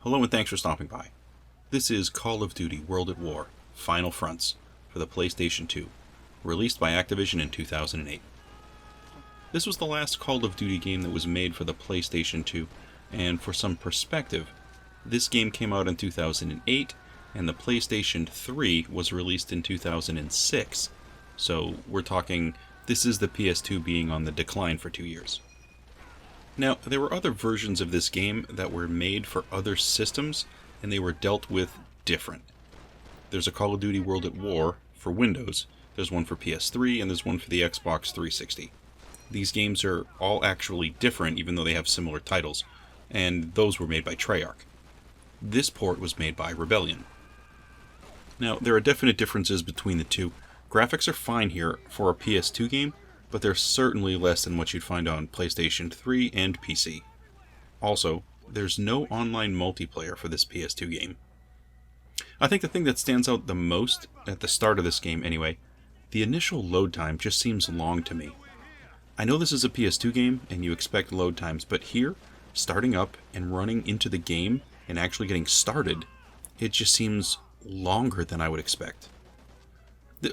Hello and thanks for stopping by. This is Call of Duty World at War, Final Fronts, for the PlayStation 2, released by Activision in 2008. This was the last Call of Duty game that was made for the PlayStation 2, and for some perspective, this game came out in 2008, and the PlayStation 3 was released in 2006, so we're talking, this is the PS2 being on the decline for 2 years. Now, there were other versions of this game that were made for other systems, and they were dealt with different. There's a Call of Duty World at War for Windows, there's one for PS3, and there's one for the Xbox 360. These games are all actually different, even though they have similar titles, and those were made by Treyarch. This port was made by Rebellion. Now, there are definite differences between the two. Graphics are fine here for a PS2 game, but they're certainly less than what you'd find on PlayStation 3 and PC. Also, there's no online multiplayer for this PS2 game. I think the thing that stands out the most, at the start of this game anyway, the initial load time just seems long to me. I know this is a PS2 game, and you expect load times, but here, starting up and running into the game and actually getting started, it just seems longer than I would expect.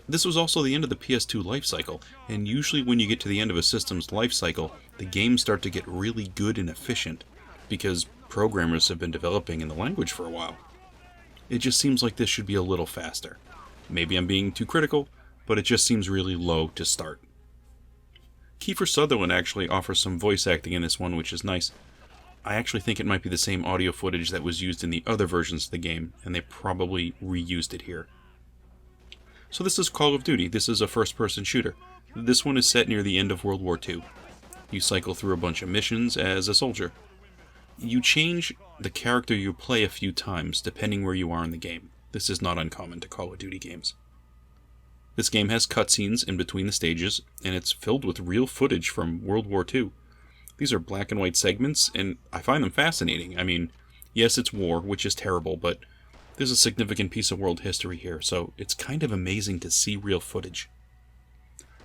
This was also the end of the PS2 life cycle, and usually when you get to the end of a system's life cycle, the games start to get really good and efficient, because programmers have been developing in the language for a while. It just seems like this should be a little faster. Maybe I'm being too critical, but it just seems really low to start. Kiefer Sutherland actually offers some voice acting in this one, which is nice. I actually think it might be the same audio footage that was used in the other versions of the game, and they probably reused it here. So this is Call of Duty. This is a first-person shooter. This one is set near the end of World War II. You cycle through a bunch of missions as a soldier. You change the character you play a few times, depending where you are in the game. This is not uncommon to Call of Duty games. This game has cutscenes in between the stages, and it's filled with real footage from World War II. These are black and white segments, and I find them fascinating. I mean, yes, it's war, which is terrible, but there's a significant piece of world history here, so it's kind of amazing to see real footage.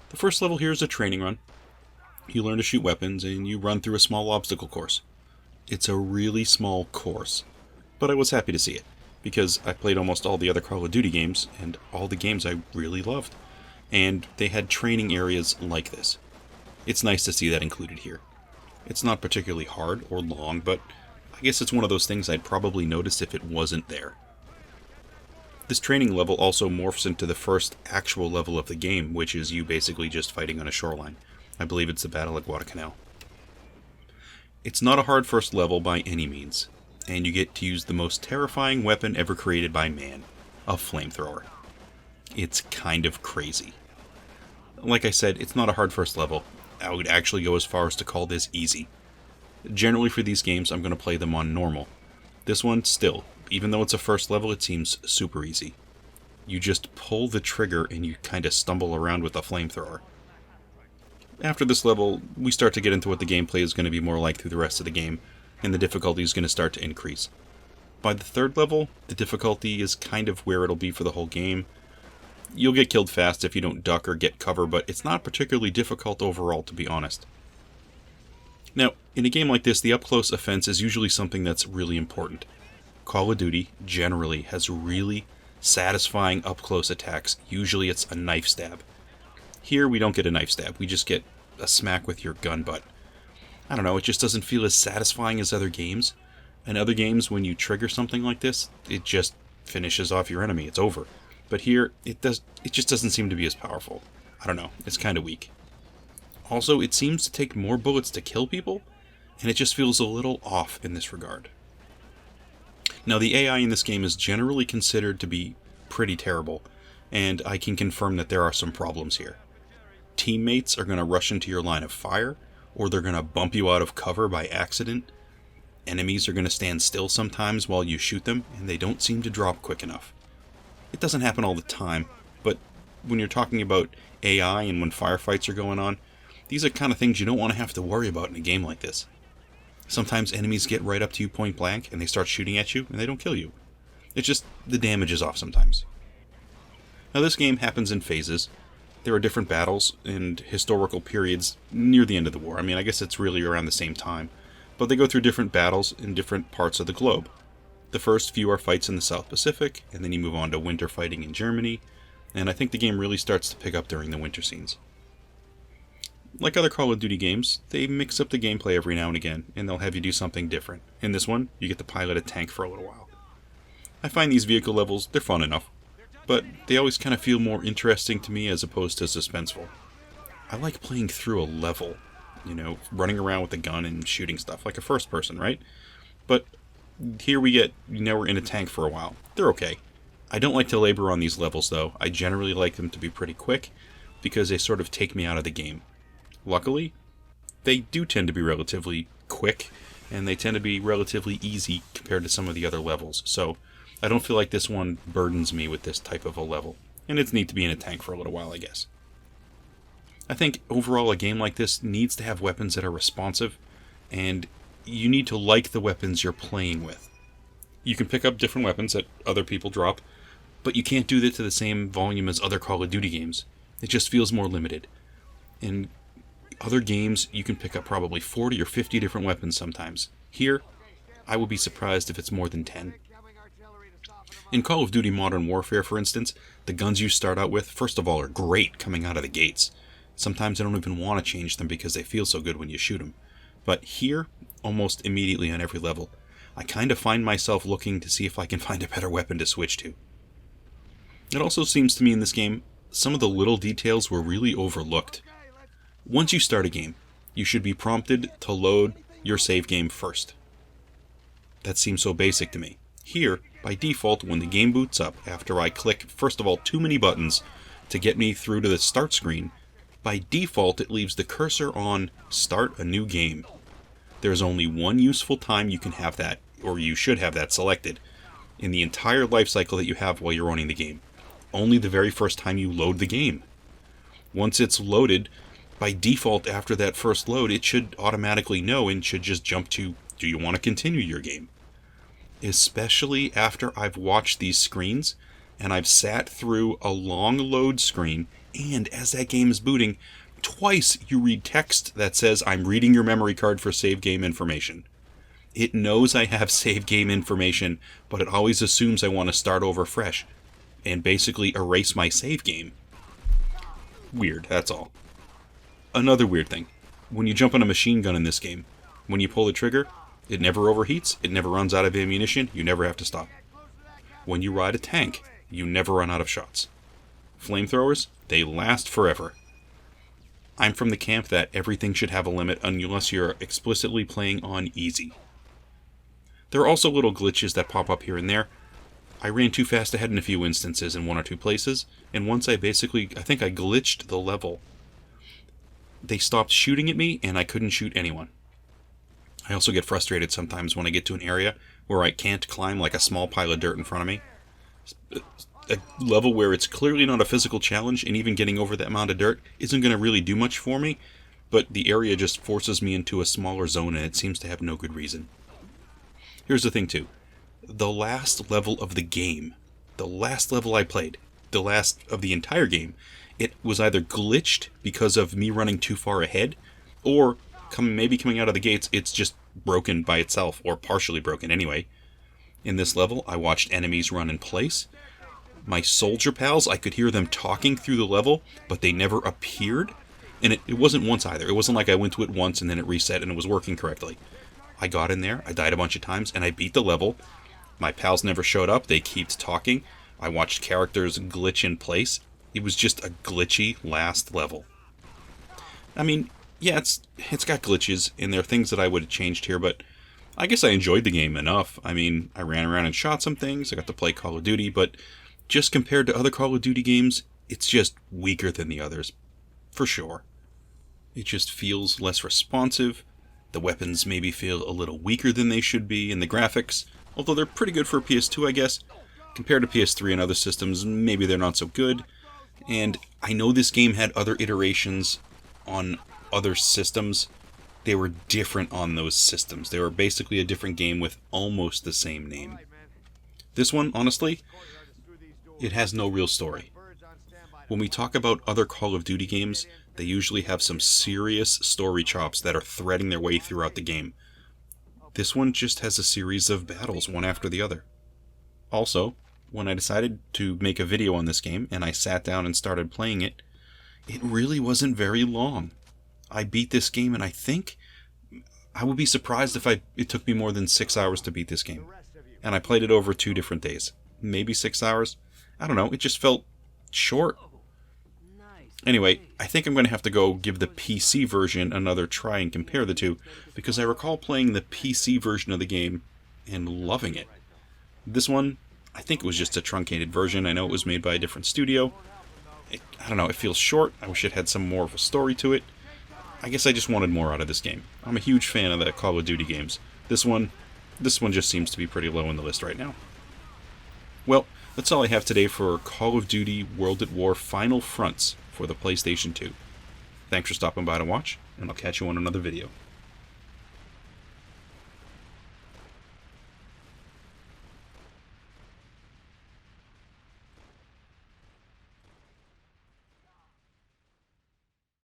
The first level here is a training run. You learn to shoot weapons, and you run through a small obstacle course. It's a really small course, but I was happy to see it, because I played almost all the other Call of Duty games, and all the games I really loved, and they had training areas like this. It's nice to see that included here. It's not particularly hard or long, but I guess it's one of those things I'd probably notice if it wasn't there. This training level also morphs into the first actual level of the game, which is you basically just fighting on a shoreline. I believe it's the Battle at Guadalcanal. It's not a hard first level by any means, and you get to use the most terrifying weapon ever created by man, a flamethrower. It's kind of crazy. Like I said, it's not a hard first level. I would actually go as far as to call this easy. Generally for these games, I'm going to play them on normal. This one, still, even though it's a first level, it seems super easy. You just pull the trigger and you kind of stumble around with a flamethrower. After this level, we start to get into what the gameplay is going to be more like through the rest of the game, and the difficulty is going to start to increase. By the third level, the difficulty is kind of where it'll be for the whole game. You'll get killed fast if you don't duck or get cover, but it's not particularly difficult overall, to be honest. Now, in a game like this, the up-close offense is usually something that's really important. Call of Duty, generally, has really satisfying up-close attacks. Usually it's a knife stab. Here, we don't get a knife stab, we just get a smack with your gun butt. I don't know, it just doesn't feel as satisfying as other games. In other games, when you trigger something like this, it just finishes off your enemy, it's over. But here, it just doesn't seem to be as powerful. I don't know, it's kind of weak. Also, it seems to take more bullets to kill people, and it just feels a little off in this regard. Now, the AI in this game is generally considered to be pretty terrible, and I can confirm that there are some problems here. Teammates are going to rush into your line of fire, or they're going to bump you out of cover by accident. Enemies are going to stand still sometimes while you shoot them, and they don't seem to drop quick enough. It doesn't happen all the time, but when you're talking about AI and when firefights are going on, these are kind of things you don't want to have to worry about in a game like this. Sometimes enemies get right up to you point blank and they start shooting at you and they don't kill you. It's just the damage is off sometimes. Now this game happens in phases. There are different battles and historical periods near the end of the war. I mean, I guess it's really around the same time. But they go through different battles in different parts of the globe. The first few are fights in the South Pacific, and then you move on to winter fighting in Germany, and I think the game really starts to pick up during the winter scenes. Like other Call of Duty games, they mix up the gameplay every now and again, and they'll have you do something different. In this one, you get to pilot a tank for a little while. I find these vehicle levels, they're fun enough, but they always kind of feel more interesting to me as opposed to suspenseful. I like playing through a level, running around with a gun and shooting stuff, like a first person, right? But here we're in a tank for a while. They're okay. I don't like to labor on these levels, though. I generally like them to be pretty quick, because they sort of take me out of the game. Luckily, they do tend to be relatively quick, and they tend to be relatively easy compared to some of the other levels, so I don't feel like this one burdens me with this type of a level. And it's neat to be in a tank for a little while, I guess. I think overall a game like this needs to have weapons that are responsive, and you need to like the weapons you're playing with. You can pick up different weapons that other people drop, but you can't do that to the same volume as other Call of Duty games. It just feels more limited. In other games, you can pick up probably 40 or 50 different weapons sometimes. Here, I would be surprised if it's more than 10. In Call of Duty Modern Warfare, for instance, the guns you start out with, first of all, are great coming out of the gates. Sometimes I don't even want to change them because they feel so good when you shoot them. But here, almost immediately on every level, I kind of find myself looking to see if I can find a better weapon to switch to. It also seems to me in this game, some of the little details were really overlooked. Once you start a game, you should be prompted to load your save game first. That seems so basic to me. Here, by default, when the game boots up, after I click, first of all, too many buttons to get me through to the start screen, by default it leaves the cursor on Start a New Game. There's only one useful time you can have that, or you should have that selected, in the entire life cycle that you have while you're running the game. Only the very first time you load the game. Once it's loaded, by default after that first load, it should automatically know and should just jump to, do you want to continue your game? Especially after I've watched these screens, and I've sat through a long load screen, and as that game is booting, twice you read text that says, I'm reading your memory card for save game information. It knows I have save game information, but it always assumes I want to start over fresh, and basically erase my save game. Weird, that's all. Another weird thing. When you jump on a machine gun in this game, when you pull the trigger, it never overheats, it never runs out of ammunition, you never have to stop. When you ride a tank, you never run out of shots. Flamethrowers, they last forever. I'm from the camp that everything should have a limit unless you're explicitly playing on easy. There are also little glitches that pop up here and there. I ran too fast ahead in a few instances in one or two places, and once I think I glitched the level. They stopped shooting at me, and I couldn't shoot anyone. I also get frustrated sometimes when I get to an area where I can't climb like a small pile of dirt in front of me. A level where it's clearly not a physical challenge, and even getting over that amount of dirt isn't going to really do much for me, but the area just forces me into a smaller zone, and it seems to have no good reason. Here's the thing, too. The last level of the game, the last level I played, the last of the entire game, it was either glitched because of me running too far ahead, or maybe coming out of the gates, it's just broken by itself, or partially broken anyway. In this level, I watched enemies run in place. My soldier pals, I could hear them talking through the level, but they never appeared. And it wasn't once either. It wasn't like I went to it once and then it reset and it was working correctly. I got in there, I died a bunch of times, and I beat the level. My pals never showed up, they kept talking. I watched characters glitch in place. It was just a glitchy last level. I mean, yeah, it's got glitches, and there are things that I would have changed here, but I guess I enjoyed the game enough. I mean, I ran around and shot some things, I got to play Call of Duty, but just compared to other Call of Duty games, it's just weaker than the others. For sure. It just feels less responsive, the weapons maybe feel a little weaker than they should be, and the graphics, although they're pretty good for a PS2, I guess, compared to PS3 and other systems, maybe they're not so good. And I know this game had other iterations on other systems. They were different on those systems. They were basically a different game with almost the same name. This one, honestly, it has no real story. When we talk about other Call of Duty games, they usually have some serious story chops that are threading their way throughout the game. This one just has a series of battles, one after the other. Also, when I decided to make a video on this game, and I sat down and started playing it, it really wasn't very long. I beat this game, and I think I would be surprised if it took me more than 6 hours to beat this game. And I played it over 2 different days. Maybe 6 hours? I don't know, it just felt short. Anyway, I think I'm going to have to go give the PC version another try and compare the two, because I recall playing the PC version of the game and loving it. This one, I think it was just a truncated version. I know it was made by a different studio. I don't know, it feels short. I wish it had some more of a story to it. I guess I just wanted more out of this game. I'm a huge fan of the Call of Duty games. This one just seems to be pretty low on the list right now. Well, that's all I have today for Call of Duty World at War Final Fronts for the PlayStation 2. Thanks for stopping by to watch, and I'll catch you on another video.